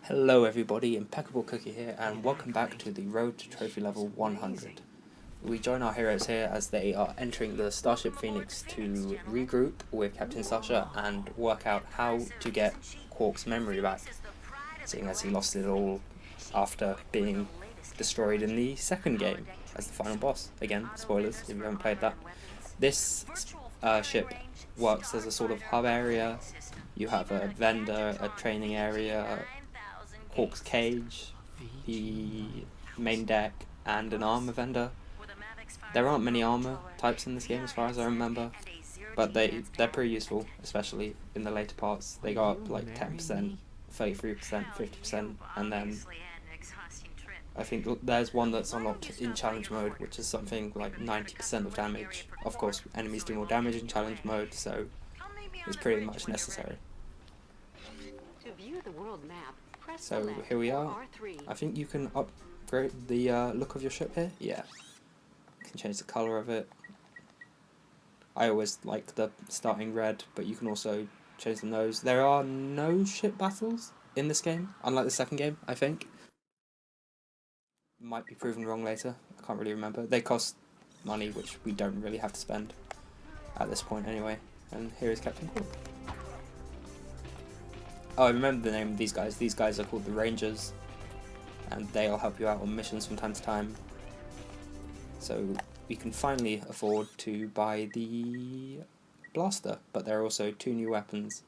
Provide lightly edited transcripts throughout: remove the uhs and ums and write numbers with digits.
Hello everybody, Impeccable Cookie here, and welcome back to the road to trophy level 100. We join our heroes here as they are entering the Starship Phoenix to regroup with Captain Sasha and work out how to get Quark's memory back, seeing as he lost it all after being destroyed in the second game as the final boss. Again, spoilers if you haven't played that. This ship works as a sort of hub area. You have a vendor, a training area, Quark's cage, the main deck, and an armor vendor. There aren't many armor types in this game as far as I remember, but they're pretty useful, especially in the later parts. They go up like 10%, 33%, 50%, and then I think there's one that's unlocked in challenge mode, which is something like 90% of damage. Of course, enemies do more damage in challenge mode, so it's pretty much necessary. So here we are. I think you can upgrade the look of your ship here. Yeah, you can change the colour of it. I always like the starting red, but you can also change the nose. There are no ship battles in this game, unlike the second game, I think. Might be proven wrong later, I can't really remember. They cost money, which we don't really have to spend at this point anyway. And here is Captain Quark. Oh, I remember the name of these guys. These guys are called the Rangers, and they'll help you out on missions from time to time. So we can finally afford to buy the blaster, but there are also 2 new weapons,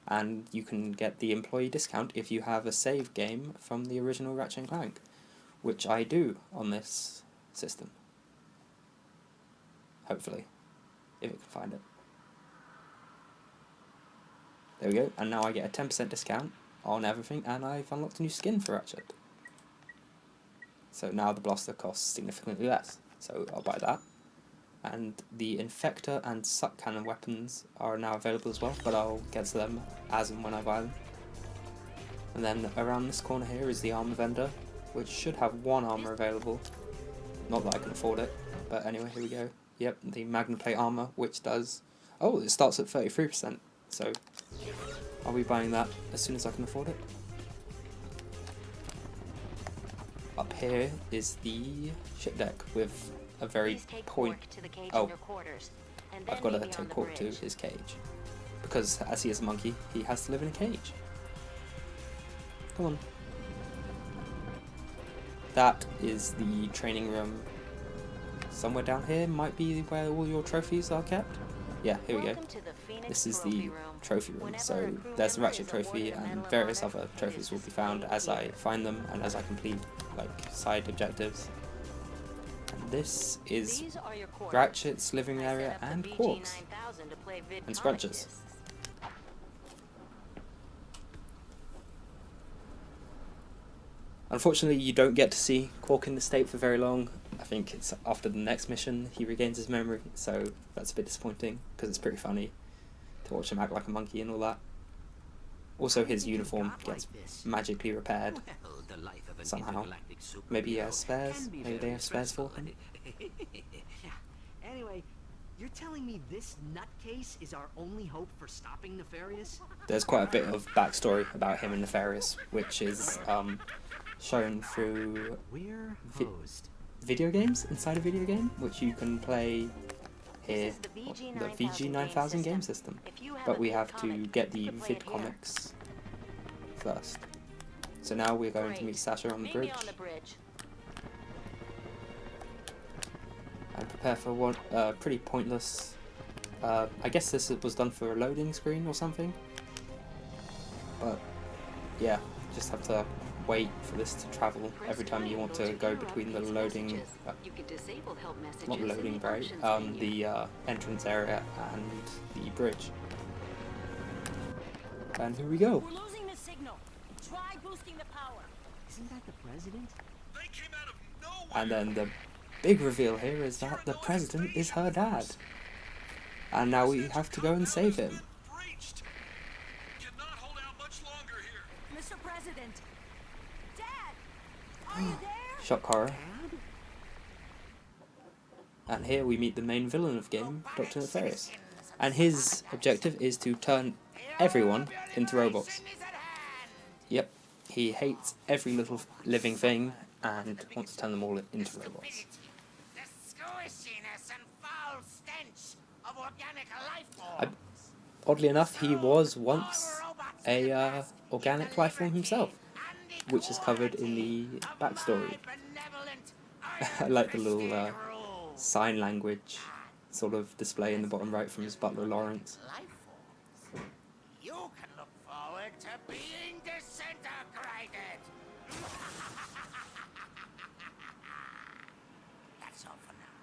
and you can get the employee discount if you have a save game from the original Ratchet Clank, which I do on this system. Hopefully, if it can find it. There we go, and now I get a 10% discount on everything, and I've unlocked a new skin for Ratchet. So now the blaster costs significantly less, so I'll buy that. And the Infector and Suck Cannon weapons are now available as well, but I'll get to them as and when I buy them. And then around this corner here is the armor vendor, which should have 1 armor available. Not that I can afford it, but anyway, here we go. Yep, the Magna Plate armor, which does... Oh, it starts at 33%. So I'll be buying that as soon as I can afford it. Up here is the ship deck with a very Oh, I've got to take Quark to his cage, because as he is a monkey, he has to live in a cage. Come on. That is the training room. Somewhere down here might be where all your trophies are kept. Yeah, here we go. This is the trophy room, so there's the Ratchet trophy and various other trophies will be found as I find them and as I complete like side objectives. And this is Ratchet's living area and Quark's and Scrunch's. Unfortunately, you don't get to see Quark in the state for very long. I think it's after the next mission he regains his memory, so that's a bit disappointing, because it's pretty funny to watch him act like a monkey and all that. Also, his uniform gets magically repaired somehow. Maybe he has spares? Maybe they have spares for him? Anyway, you're telling me this nutcase is our only hope for stopping Nefarious? There's quite a bit of backstory about him and Nefarious, which is shown through video games inside a video game, which you can play here, the VG9000 game system. But we have to get the vid comics first. So now we're going to meet Sasha on the bridge. And prepare for one pretty pointless... I guess this was done for a loading screen or something. But yeah, just have to wait for this to travel every time you want to go between the loading, not loading, right? The entrance area and the bridge. And here we go. We're losing the signal. Try boosting the power. Isn't that the president? They came out of nowhere. And then the big reveal here is that the president is her dad. And now we have to go and save him. Cannot hold out much longer here. Mr. President. Dad, are you there? Shock horror. And here we meet the main villain of the game, Dr. Nefarious. And his objective is to turn everyone into robots. Yep, He hates every little living thing and wants to turn them all into robots. The squishiness and foul stench of organic life I, forms. oddly enough, he was once a organic life form himself, which is covered in the backstory. I like the little sign language sort of display in the bottom right from his butler Lawrence. Life forms. You can look forward to being disintegrated. That's all for now.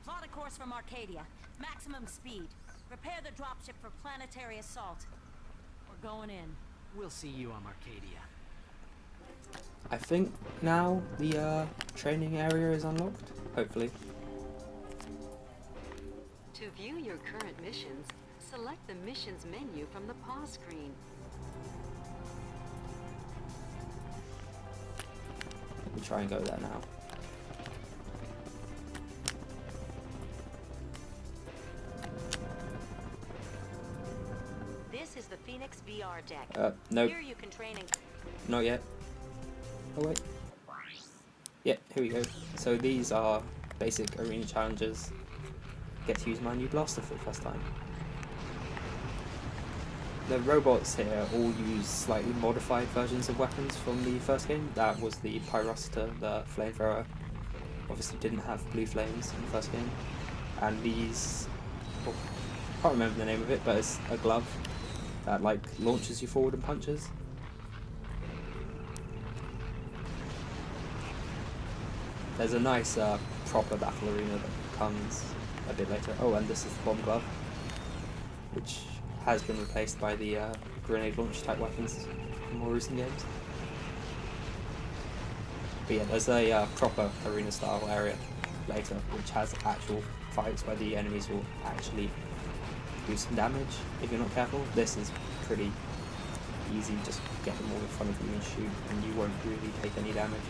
Plot a course from Arcadia. Maximum speed. Prepare the dropship for planetary assault. We're going in. We'll see you on Arcadia. I think now the training area is unlocked, hopefully. To view your current missions, select the missions menu from the pause screen. We'll try and go there now. This is the Phoenix VR deck. Nope, Here you can train and not yet. Oh wait. Yeah, here we go. So these are basic arena challenges. Get to use my new blaster for the first time. The robots here all use slightly modified versions of weapons from the first game. That was the Pyrocita, the flamethrower. Obviously didn't have blue flames in the first game. And these, oh, I can't remember the name of it, but it's a glove that like launches you forward and punches. There's a nice proper battle arena that comes a bit later. Oh, and this is the bomb glove, which has been replaced by the grenade launch type weapons in more recent games. But yeah, there's a proper arena style area later, which has actual fights where the enemies will actually do some damage if you're not careful. This is pretty easy, just get them all in front of you and shoot, and you won't really take any damage.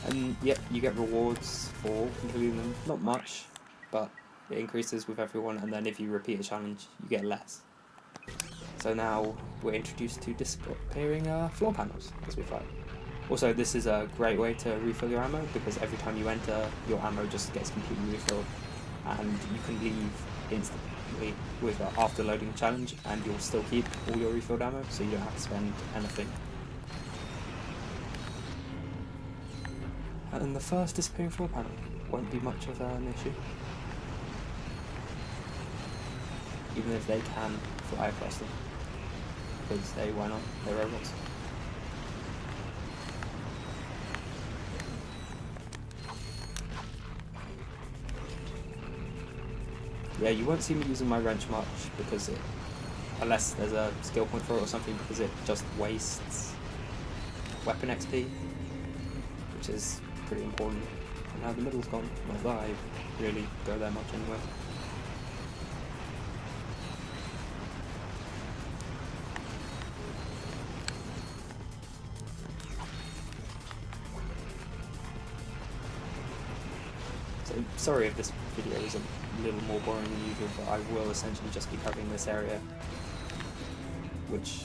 And yep, you get rewards for completing them. Not much, but it increases with everyone, and then if you repeat a challenge, you get less. So now we're introduced to disappearing floor panels as we fight. Also, this is a great way to refill your ammo, because every time you enter, your ammo just gets completely refilled, and you can leave instantly with after loading a challenge, and you'll still keep all your refilled ammo, so you don't have to spend anything. And the first disappearing floor panel won't be much of an issue, even if they can fly across them, because why not? They're robots. Yeah, you won't see me using my wrench much, because unless there's a skill point for it or something, because it just wastes weapon XP, which is pretty important. And now the middle's gone, not that I really go there much anyway. So sorry if this video is a little more boring than usual, but I will essentially just be covering this area, which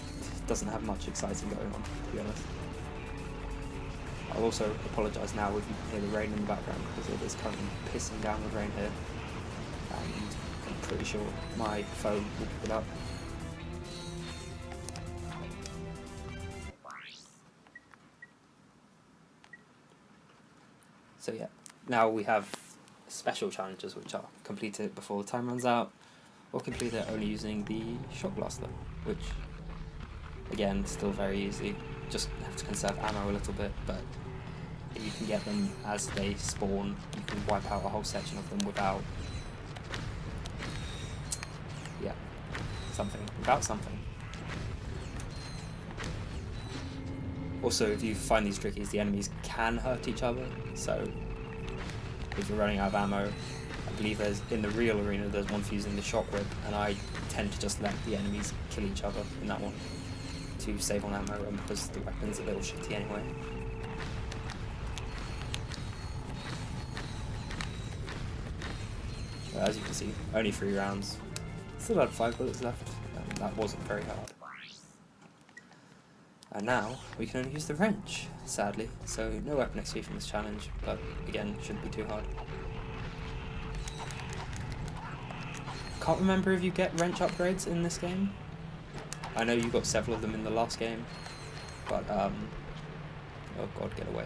doesn't have much exciting going on, to be honest. I'll also apologise now if you can hear the rain in the background, because it is currently pissing down with rain here, and I'm pretty sure my phone will pick it up. So yeah, now we have special challenges which are complete it before the time runs out, or complete it only using the shock blaster, which again still very easy, just have to conserve ammo a little bit, but if you can get them as they spawn, you can wipe out a whole section of them without something. Also, if you find these trickies, the enemies can hurt each other, so if you're running out of ammo, I believe in the real arena there's one for using the shock whip, and I tend to just let the enemies kill each other in that one to save on ammo, and because the weapon's a little shitty anyway. So as you can see, only 3 rounds. Still had 5 bullets left, and that wasn't very hard. And now we can only use the wrench, sadly, so no weapon XP from this challenge, but again, shouldn't be too hard. Can't remember if you get wrench upgrades in this game. I know you got several of them in the last game, but oh god, get away.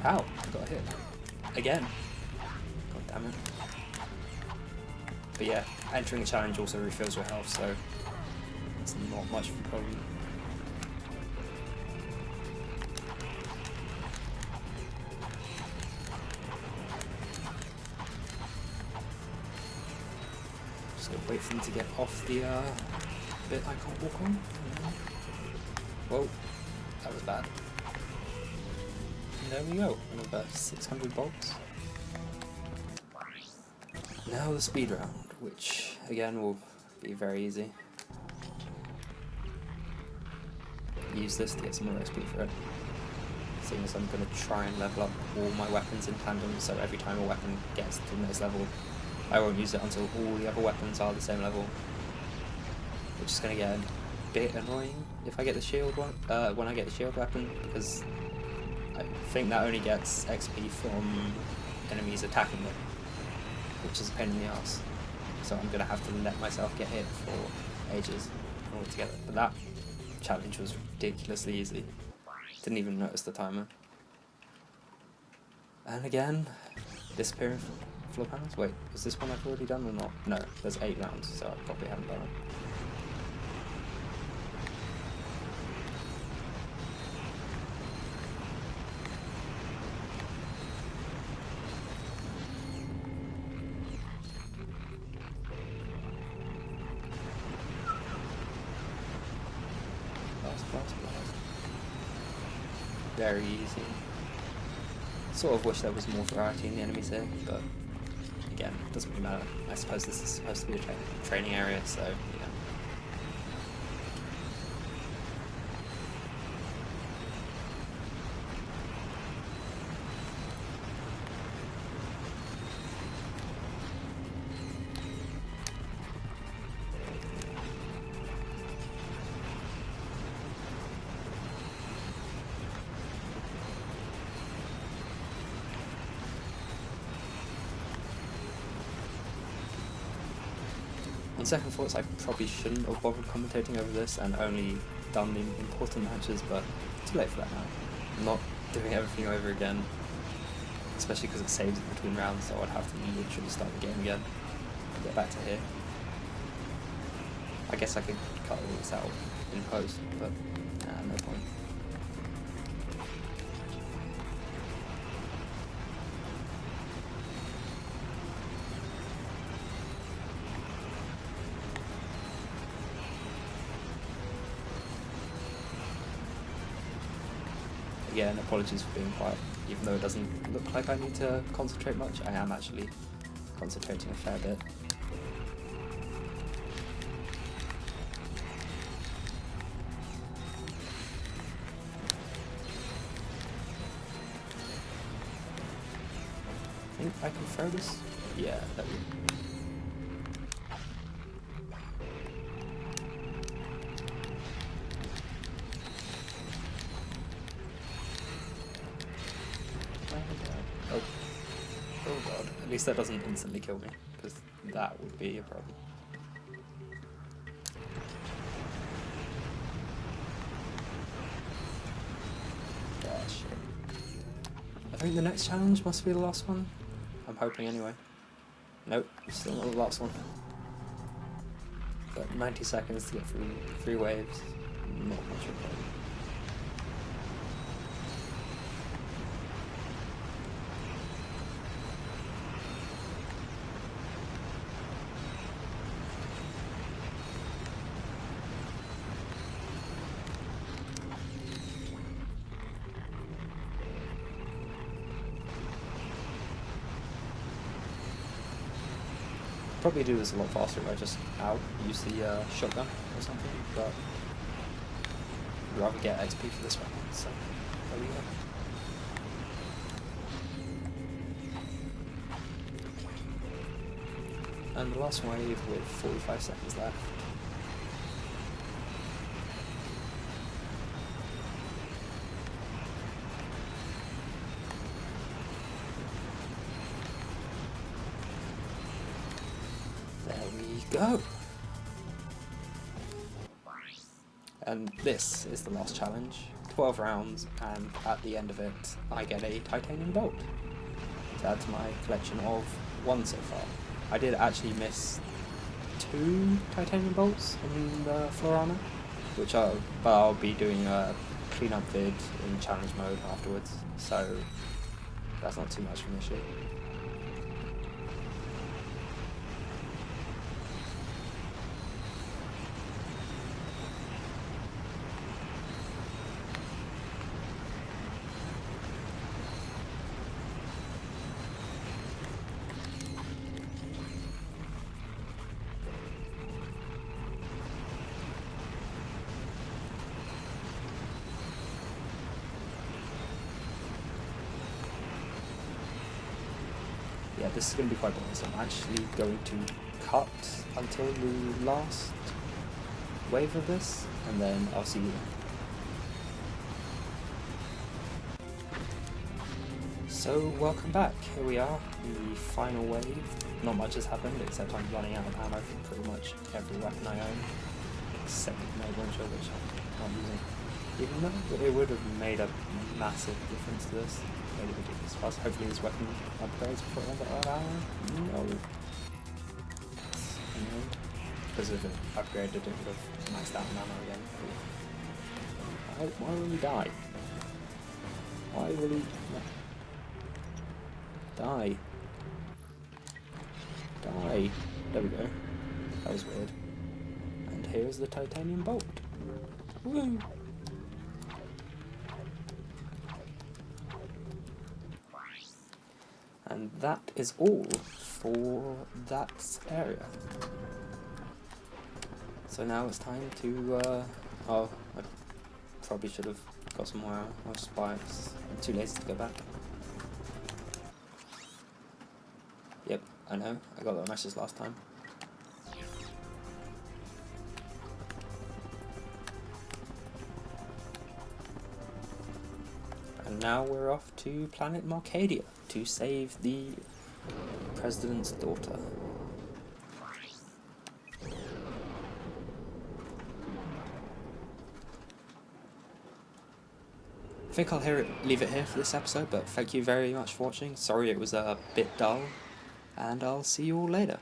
Ow, I got hit. Again. God damn it. But yeah, entering the challenge also refills your health, so it's not much of a problem. Just gonna wait for him to get off the bit I can't walk on. Whoa, that was bad. There we go, another 600 bolts. Now the speed round, which again will be very easy. Use this to get some more XP for it. Seeing as I'm going to try and level up all my weapons in tandem, so every time a weapon gets to the next level, I won't use it until all the other weapons are the same level. Which is going to get a bit annoying if I get the shield one, when I get the shield weapon, because I think that only gets XP from enemies attacking it, which is a pain in the ass. So I'm going to have to let myself get hit for ages altogether. But that challenge was ridiculously easy. Didn't even notice the timer. And again, disappearing floor panels. Wait, is this one I've already done or not? No, there's 8 rounds, so I probably haven't done it. Blast. Very easy. Sort of wish there was more variety in the enemies here, but again, it doesn't really matter. I suppose this is supposed to be a training area, so yeah. On second thoughts, I probably shouldn't have bothered commentating over this and only done the important matches, but too late for that now. I'm not doing everything over again, especially because it saves it between rounds, so I'd have to literally start the game again and get back to here. I guess I could cut all this out in post, but no point. Again, apologies for being quiet, even though it doesn't look like I need to concentrate much. I am actually concentrating a fair bit. I think I can throw this? Yeah, there we go. Oh god, at least that doesn't instantly kill me, because that would be a problem. Ah, shit. I think the next challenge must be the last one. I'm hoping anyway. Nope, still not the last one. But 90 seconds to get through 3 waves, not much of a problem. Probably do this a lot faster if I just use the shotgun or something, but I'd rather get XP for this weapon, so there we go. And the last wave with 45 seconds left. There we go. And this is the last challenge. 12 rounds, and at the end of it, I get a titanium bolt to add to my collection of 1 so far. I did actually miss 2 titanium bolts in the floor armor, but I'll be doing a cleanup vid in challenge mode afterwards, so that's not too much of an issue. Yeah, this is going to be quite boring, so I'm actually going to cut until the last wave of this, and then I'll see you then. So, welcome back. Here we are, the final wave. Not much has happened, except I'm running out of ammo for pretty much every weapon I own, except the grenade launcher, which I'm not using. Even though it would have made a massive difference to this. Made a ridiculous fuss. Hopefully this weapon upgrades before I run out of ammo. No. Because if it upgraded, it would have maxed out ammo again. Why will he die? Why will he die? Die. There we go. That was weird. And here's the titanium bolt. Woo! And that is all for that area. So now it's time to, oh, I probably should have got some more spikes. I'm too lazy to go back. Yep, I know, I got that message last time. And now we're off to planet Marcadia to save the president's daughter. I think I'll leave it here for this episode, but thank you very much for watching. Sorry it was a bit dull, and I'll see you all later.